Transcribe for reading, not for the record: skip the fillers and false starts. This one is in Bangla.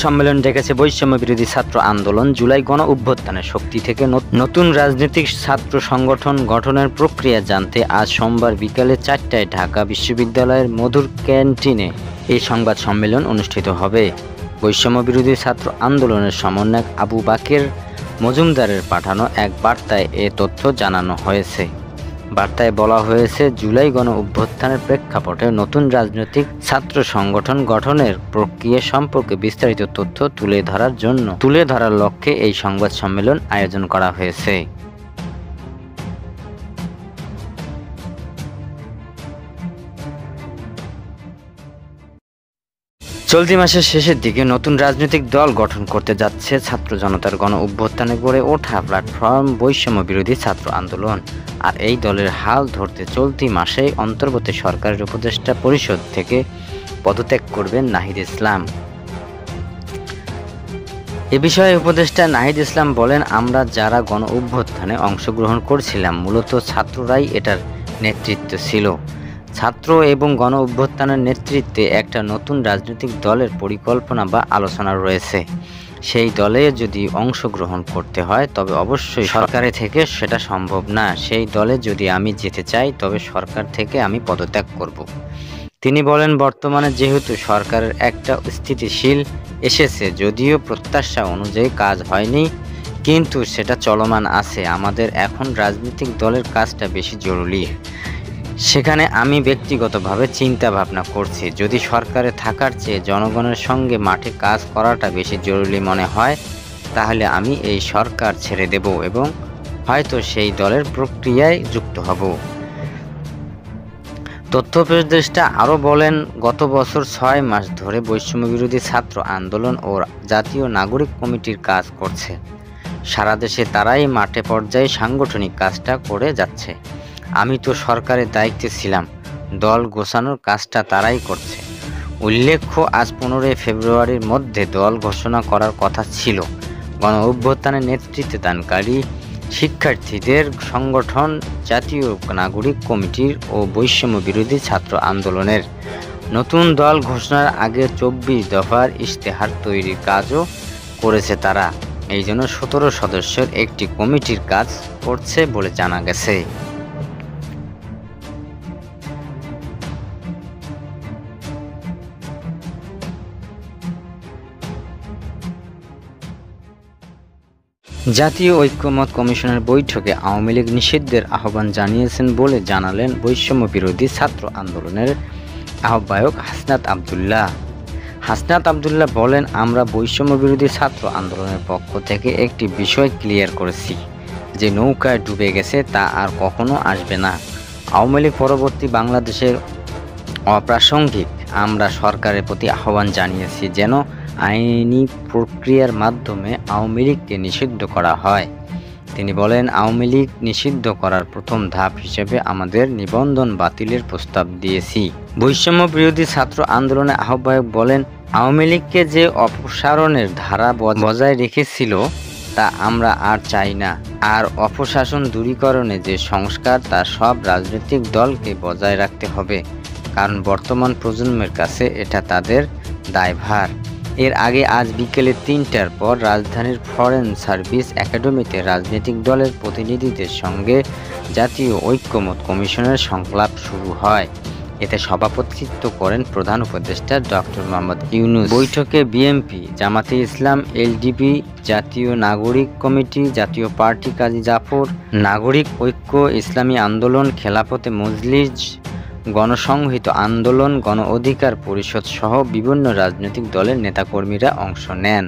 সম্মেলন ডেকেছে বৈষম্য বিরোধী ছাত্র আন্দোলন। জুলাই গণ অভ্যুত্থানের শক্তি থেকে নতুন রাজনৈতিক ছাত্র সংগঠন গঠনের প্রক্রিয়া জানতে আজ সোমবার বিকালে 4টায় ঢাকা বিশ্ববিদ্যালয়ের মধুর ক্যান্টিনে এই সংবাদ সম্মেলন অনুষ্ঠিত হবে। বৈষম্য বিরোধী ছাত্র আন্দোলনের সমন্বয়ক আবু বাকের মজুমদারের পাঠানো এক বার্তায় এ তথ্য জানানো হয়েছে। বার্তায় বলা হয়েছে, জুলাই গণ অভ্যুত্থানের প্রেক্ষাপটে নতুন রাজনৈতিক ছাত্র সংগঠন গঠনের প্রক্রিয়া সম্পর্কে বিস্তারিত তথ্য তুলে ধরার লক্ষ্যে এই সংবাদ সম্মেলন আয়োজন করা হয়েছে। চলতি মাসের শেষের দিকে নতুন রাজনৈতিক দল গঠন করতে যাচ্ছে ছাত্র জনতার গণ অভ্যুত্থানে গড়ে ওঠা প্ল্যাটফর্ম বৈষম্য বিরোধী ছাত্র আন্দোলন। আর এই দলের হাল ধরতে চলতি মাসেই অন্তর্বর্তী সরকারের উপদেষ্টা পরিষদ থেকে পদত্যাগ করবেন নাহিদ ইসলাম। এ বিষয়ে উপদেষ্টা নাহিদ ইসলাম বলেন, আমরা যারা গণ অভ্যুত্থানে অংশগ্রহণ করছিলাম মূলত ছাত্ররাই এটার নেতৃত্ব ছিল। ছাত্র এবং গণ অভ্যুত্থানের নেতৃত্বে একটা নতুন রাজনৈতিক দলের পরিকল্পনা বা আলোচনা রয়েছে। সেই দলে যদি অংশগ্রহণ করতে হয় তবে অবশ্যই সরকারে থেকে সেটা সম্ভব না। সেই দলে যদি আমি যেতে চাই তবে সরকার থেকে আমি পদত্যাগ করব। তিনি বলেন, বর্তমানে যেহেতু সরকারের একটা স্থিতিশীল এসেছে, যদিও প্রত্যাশা অনুযায়ী কাজ হয়নি, কিন্তু সেটা চলমান আছে। আমাদের এখন রাজনৈতিক দলের কাজটা বেশি জরুরি। সেখানে আমি ব্যক্তিগতভাবে চিন্তা ভাবনা করছি, যদি সরকারে থাকার চেয়ে জনগণের সঙ্গে মাঠে কাজ করাটা বেশি জরুরি মনে হয় তাহলে আমি এই সরকার ছেড়ে দেব এবং হয়তো সেই দলের প্রক্রিয়ায় যুক্ত হব। তথ্য উপদেষ্টা আরও বলেন, গত বছর 6 মাস ধরে বৈষম্য বিরোধী ছাত্র আন্দোলন ও জাতীয় নাগরিক কমিটির কাজ করছে। সারা দেশে তারাই মাঠে পর্যায়ে সাংগঠনিক কাজটা করে যাচ্ছে। আমি তো সরকারের দায়িত্বে ছিলাম, দল গোছানোর কাজটা তারাই করছে। উল্লেখ্য, আজ 15 ফেব্রুয়ারির মধ্যে দল ঘোষণা করার কথা ছিল। গণ অভ্যুত্থানের নেতৃত্ব দানকারী শিক্ষার্থীদের সংগঠন জাতীয় নাগরিক কমিটির ও বৈষম্য বিরোধী ছাত্র আন্দোলনের নতুন দল ঘোষণার আগে 24 দফার ইশতেহার তৈরির কাজও করেছে তারা। এই জন্য 17 সদস্যের একটি কমিটির কাজ করছে বলে জানা গেছে। জাতীয় ঐক্যমত্য কমিশনের বৈঠকে আওয়ামী লীগ নিষিদ্ধের আহ্বান জানিয়েছেন বলে জানালেন বৈষম্য বিরোধী ছাত্র আন্দোলনের আহ্বায়ক হাসনাত আবদুল্লাহ। হাসনাত আবদুল্লাহ বলেন, আমরা বৈষম্য বিরোধী ছাত্র আন্দোলনের পক্ষ থেকে একটি বিষয় ক্লিয়ার করেছি, যে নৌকায় ডুবে গেছে তা আর কখনো আসবে না। আওয়ামী লীগ পরবর্তী বাংলাদেশের অপ্রাসঙ্গিক। আমরা সরকারের প্রতি আহ্বান জানিয়েছি যেন আইনি প্রক্রিয়ার মাধ্যমে আওয়ামী লীগকে নিষিদ্ধ করা হয়। তিনি বলেন, আওয়ামী লীগ নিষিদ্ধ করার প্রথম ধাপ হিসেবে আমাদের নিবন্ধন বাতিলের প্রস্তাব দিয়েছি। বৈষম্য বিরোধী ছাত্র আন্দোলনের আহ্বায়ক বলেন, আওয়ামী লীগকে যে অপসারণের ধারা বজায় রেখেছিল তা আমরা আর চাই না। আর অপশাসন দূরীকরণে যে সংস্কার তা সব রাজনৈতিক দলকে বজায় রাখতে হবে, কারণ বর্তমান প্রজন্মের কাছে এটা তাদের দায়ভার। এর আগে আজ বিকেলে 3টার পর রাজধানীর ফরেন সার্ভিস একাডেমিতে রাজনৈতিক দলের প্রতিনিধিদের সঙ্গে জাতীয় ঐক্যমত্য কমিশনের সংলাপ শুরু হয়। এতে সভাপতিত্ব করেন প্রধান উপদেষ্টা ডক্টর মোহাম্মদ ইউনূস। বৈঠকে বিএনপি, জামাতে ইসলাম, এলডিপি, জাতীয় নাগরিক কমিটি, জাতীয় পার্টি কাজী জাফর, নাগরিক ঐক্য, ইসলামী আন্দোলন, খেলাফতে মজলিস, গণসংহতি আন্দোলন, গণ অধিকার পরিষদ সহ বিভিন্ন রাজনৈতিক দলের নেতাকর্মীরা অংশ নেন।